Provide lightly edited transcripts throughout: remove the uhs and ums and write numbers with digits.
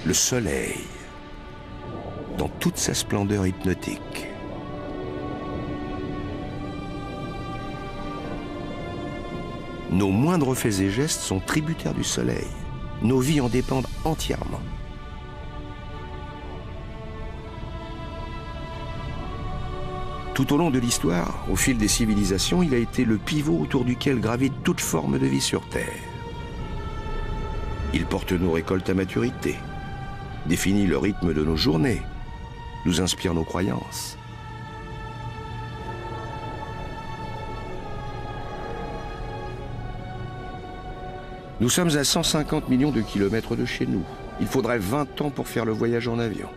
le Soleil, dans toute sa splendeur hypnotique. Nos moindres faits et gestes sont tributaires du Soleil. Nos vies en dépendent entièrement. Tout au long de l'histoire, au fil des civilisations, il a été le pivot autour duquel gravite toute forme de vie sur Terre. Il porte nos récoltes à maturité, définit le rythme de nos journées, nous inspire nos croyances. Nous sommes à 150 millions de kilomètres de chez nous. Il faudrait 20 ans pour faire le voyage en avion.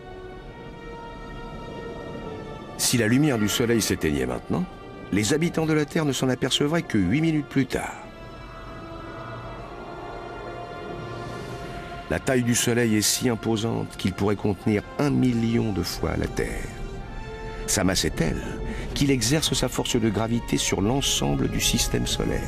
Si la lumière du Soleil s'éteignait maintenant, les habitants de la Terre ne s'en apercevraient que 8 minutes plus tard. La taille du Soleil est si imposante qu'il pourrait contenir 1 million de fois la Terre. Sa masse est telle qu'il exerce sa force de gravité sur l'ensemble du système solaire.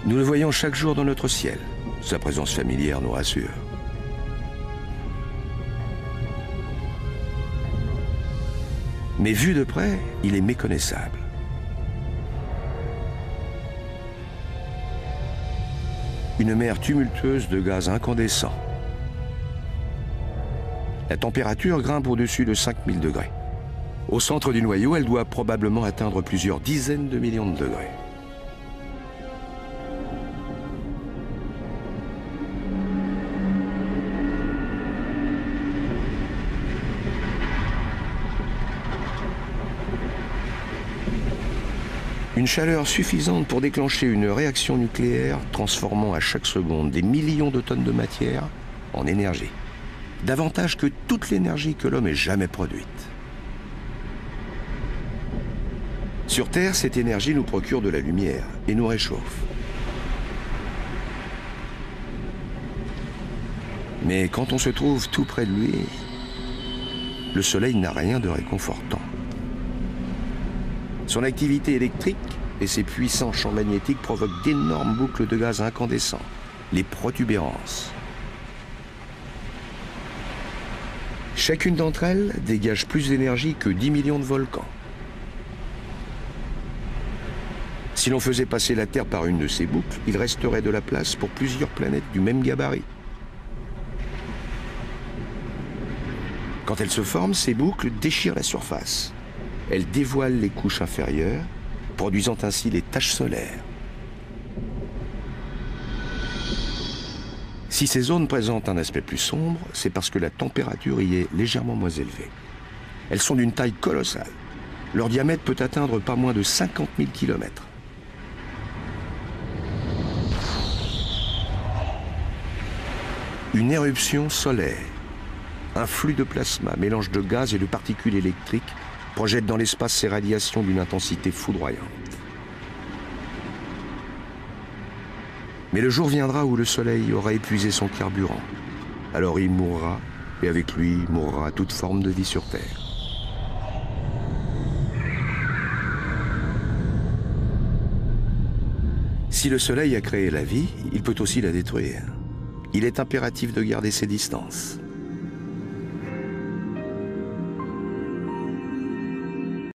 Nous le voyons chaque jour dans notre ciel. Sa présence familière nous rassure. Mais vu de près, il est méconnaissable. Une mer tumultueuse de gaz incandescents. La température grimpe au-dessus de 5000 degrés. Au centre du noyau, elle doit probablement atteindre plusieurs dizaines de millions de degrés. Une chaleur suffisante pour déclencher une réaction nucléaire transformant à chaque seconde des millions de tonnes de matière en énergie. Davantage que toute l'énergie que l'homme ait jamais produite. Sur Terre, cette énergie nous procure de la lumière et nous réchauffe. Mais quand on se trouve tout près de lui, le Soleil n'a rien de réconfortant. Son activité électrique et ses puissants champs magnétiques provoquent d'énormes boucles de gaz incandescents, les protubérances. Chacune d'entre elles dégage plus d'énergie que 10 millions de volcans. Si l'on faisait passer la Terre par une de ces boucles, il resterait de la place pour plusieurs planètes du même gabarit. Quand elles se forment, ces boucles déchirent la surface. Elles dévoilent les couches inférieures, produisant ainsi les taches solaires. Si ces zones présentent un aspect plus sombre, c'est parce que la température y est légèrement moins élevée. Elles sont d'une taille colossale. Leur diamètre peut atteindre pas moins de 50 000 kilomètres. Une éruption solaire, un flux de plasma, mélange de gaz et de particules électriques, projette dans l'espace ses radiations d'une intensité foudroyante. Mais le jour viendra où le Soleil aura épuisé son carburant. Alors il mourra, et avec lui mourra toute forme de vie sur Terre. Si le Soleil a créé la vie, il peut aussi la détruire. Il est impératif de garder ses distances.